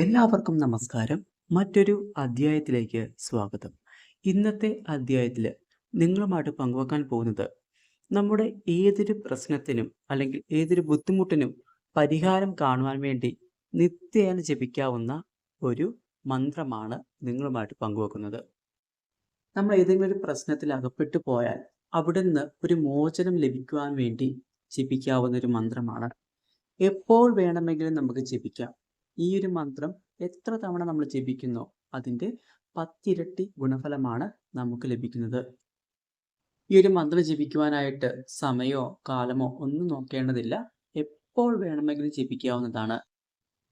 എല്ലാവർക്കും നമസ്കാരം. മറ്റൊരു അധ്യായത്തിലേക്ക് സ്വാഗതം. ഇന്നത്തെ അധ്യായത്തിൽ നിങ്ങളുമായിട്ട് പങ്കുവെക്കാൻ പോകുന്നത് നമ്മുടെ ഏതൊരു പ്രശ്നത്തിനും അല്ലെങ്കിൽ ഏതൊരു ബുദ്ധിമുട്ടിനും പരിഹാരം കാണുവാൻ വേണ്ടി നിത്യേന ജപിക്കാവുന്ന ഒരു മന്ത്രമാണ് നിങ്ങളുമായിട്ട് പങ്കുവെക്കുന്നത്. നമ്മൾ ഏതെങ്കിലും ഒരു പ്രശ്നത്തിൽ അകപ്പെട്ടു പോയാൽ അവിടുന്ന് ഒരു മോചനം ലഭിക്കുവാൻ വേണ്ടി ജപിക്കാവുന്ന ഒരു മന്ത്രമാണ്. എപ്പോൾ വേണമെങ്കിലും നമുക്ക് ജപിക്കാം. ഈ ഒരു മന്ത്രം എത്ര തവണ നമ്മൾ ജപിക്കുന്നോ അതിൻ്റെ 10 ഇരട്ടി ഗുണഫലമാണ് നമുക്ക് ലഭിക്കുന്നത്. ഈ ഒരു മന്ത്രം ജപിക്കുവാനായിട്ട് സമയമോ കാലമോ ഒന്നും നോക്കേണ്ടതില്ല. എപ്പോൾ വേണമെങ്കിലും ജപിക്കാവുന്നതാണ്.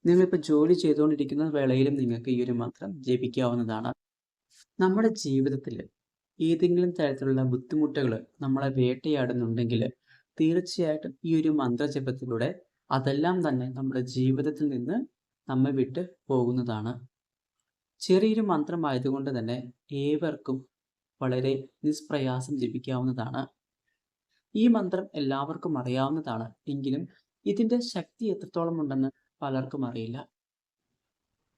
നിങ്ങളിപ്പോൾ ജോലി ചെയ്തുകൊണ്ടിരിക്കുന്ന വേളയിലും നിങ്ങൾക്ക് ഈ ഒരു മന്ത്രം ജപിക്കാവുന്നതാണ്. നമ്മുടെ ജീവിതത്തിൽ ഏതെങ്കിലും തരത്തിലുള്ള ബുദ്ധിമുട്ടുകൾ നമ്മളെ വേട്ടയാടുന്നുണ്ടെങ്കിൽ തീർച്ചയായിട്ടും ഈ ഒരു മന്ത്രജപത്തിലൂടെ അതെല്ലാം തന്നെ നമ്മുടെ ജീവിതത്തിൽ നിന്ന് നമ്മെ വിട്ട് പോകുന്നതാണ്. ചെറിയൊരു മന്ത്രമായതുകൊണ്ട് തന്നെ ഏവർക്കും വളരെ നിഷ്പ്രയാസം ജപിക്കാവുന്നതാണ്. ഈ മന്ത്രം എല്ലാവർക്കും അറിയാവുന്നതാണ്. എങ്കിലും ഇതിൻ്റെ ശക്തി എത്രത്തോളം ഉണ്ടെന്ന് പലർക്കും അറിയില്ല.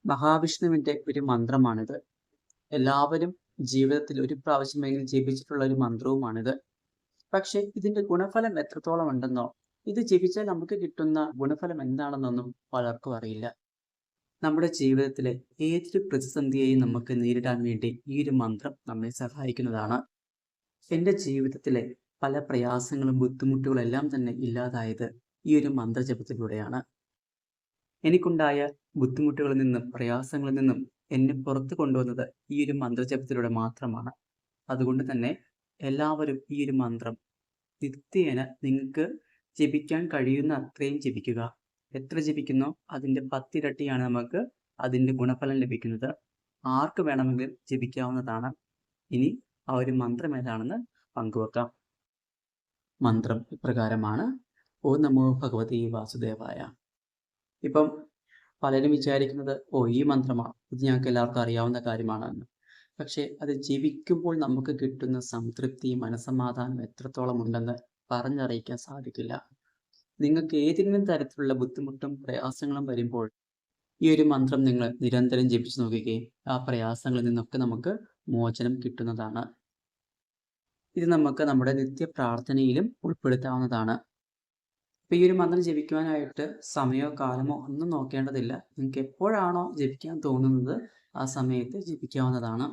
മഹാവിഷ്ണുവിൻ്റെ ഒരു മന്ത്രമാണിത്. എല്ലാവരും ജീവിതത്തിൽ ഒരു പ്രാവശ്യമെങ്കിലും ജപിച്ചിട്ടുള്ള ഒരു മന്ത്രവുമാണിത്. പക്ഷെ ഇതിൻ്റെ ഗുണഫലം എത്രത്തോളം ഉണ്ടെന്നോ ഇത് ജപിച്ചാൽ നമുക്ക് കിട്ടുന്ന ഗുണഫലം എന്താണെന്നൊന്നും പലർക്കും അറിയില്ല. നമ്മുടെ ജീവിതത്തിലെ ഏതൊരു പ്രതിസന്ധിയെയും നമുക്ക് നേരിടാൻ വേണ്ടി ഈ ഒരു മന്ത്രം നമ്മെ സഹായിക്കുന്നതാണ്. എൻ്റെ ജീവിതത്തിലെ പല പ്രയാസങ്ങളും ബുദ്ധിമുട്ടുകളും എല്ലാം തന്നെ ഇല്ലാതായത് ഈ ഒരു മന്ത്രജപത്തിലൂടെയാണ്. എനിക്കുണ്ടായ ബുദ്ധിമുട്ടുകളിൽ നിന്നും പ്രയാസങ്ങളിൽ നിന്നും എന്നെ പുറത്തു കൊണ്ടുവന്നത് ഈ ഒരു മന്ത്രജപത്തിലൂടെ മാത്രമാണ്. അതുകൊണ്ട് തന്നെ എല്ലാവരും ഈ ഒരു മന്ത്രം നിത്യേന നിങ്ങൾക്ക് ജപിക്കാൻ കഴിയുന്ന അത്രയും ജപിക്കുക. എത്ര ജപിക്കുന്നോ അതിൻ്റെ 10 ഇരട്ടിയാണ് നമുക്ക് അതിൻ്റെ ഗുണഫലം ലഭിക്കുന്നത്. ആർക്ക് വേണമെങ്കിലും ജപിക്കാവുന്നതാണ്. ഇനി ആ ഒരു മന്ത്രം ഏതാണെന്ന് പങ്കുവെക്കാം. മന്ത്രം ഇപ്രകാരമാണ്: ഓം നമോ ഭഗവതി വാസുദേവായ. ഇപ്പം പലരും വിചാരിക്കുന്നത് ഈ മന്ത്രമാണ്, ഇത് ഞങ്ങൾക്ക് എല്ലാവർക്കും അറിയാവുന്ന കാര്യമാണെന്ന്. പക്ഷേ അത് ജപിക്കുമ്പോൾ നമുക്ക് കിട്ടുന്ന സംതൃപ്തി, മനസ്സമാധാനം എത്രത്തോളം ഉണ്ടെന്ന് പറഞ്ഞറിയിക്കാൻ സാധിക്കില്ല. നിങ്ങൾക്ക് ഏതെങ്കിലും തരത്തിലുള്ള ബുദ്ധിമുട്ടും പ്രയാസങ്ങളും വരുമ്പോൾ ഈ ഒരു മന്ത്രം നിങ്ങൾ നിരന്തരം ജപിച്ചു നോക്കുകയും ആ പ്രയാസങ്ങളിൽ നിന്നൊക്കെ നമുക്ക് മോചനം കിട്ടുന്നതാണ്. ഇത് നമുക്ക് നമ്മുടെ നിത്യ പ്രാർത്ഥനയിലും ഉൾപ്പെടുത്താവുന്നതാണ്. അപ്പോൾ ഈ ഒരു മന്ത്രം ജപിക്കുവാനായിട്ട് സമയമോ കാലമോ ഒന്നും നോക്കേണ്ടതില്ല. നിങ്ങൾക്ക് എപ്പോഴാണോ ജപിക്കാൻ തോന്നുന്നത് ആ സമയത്ത് ജപിക്കാവുന്നതാണ്.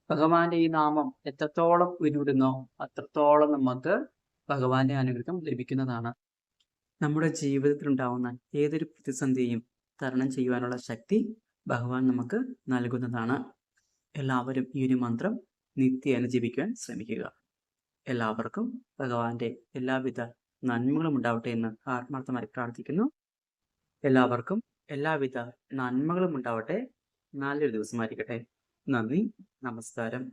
ഭഗവാന്റെ ഈ നാമം എത്രത്തോളം ഉരുവിടുന്നോ അത്രത്തോളം നമുക്ക് ഭഗവാന്റെ അനുഗ്രഹം ലഭിക്കുന്നതാണ്. നമ്മുടെ ജീവിതത്തിലുണ്ടാവുന്ന ഏതൊരു പ്രതിസന്ധിയും തരണം ചെയ്യുവാനുള്ള ശക്തി ഭഗവാൻ നമുക്ക് നൽകുന്നതാണ്. എല്ലാവരും ഈ ഒരു മന്ത്രം നിത്യേന ജപിക്കുവാൻ ശ്രമിക്കുക. എല്ലാവർക്കും ഭഗവാന്റെ എല്ലാവിധ നന്മകളും ഉണ്ടാവട്ടെ എന്ന് ആത്മാർത്ഥമായി പ്രാർത്ഥിക്കുന്നു. എല്ലാവർക്കും എല്ലാവിധ നന്മകളും ഉണ്ടാവട്ടെ. നല്ലൊരു ദിവസമായിരിക്കട്ടെ. നന്ദി, നമസ്കാരം.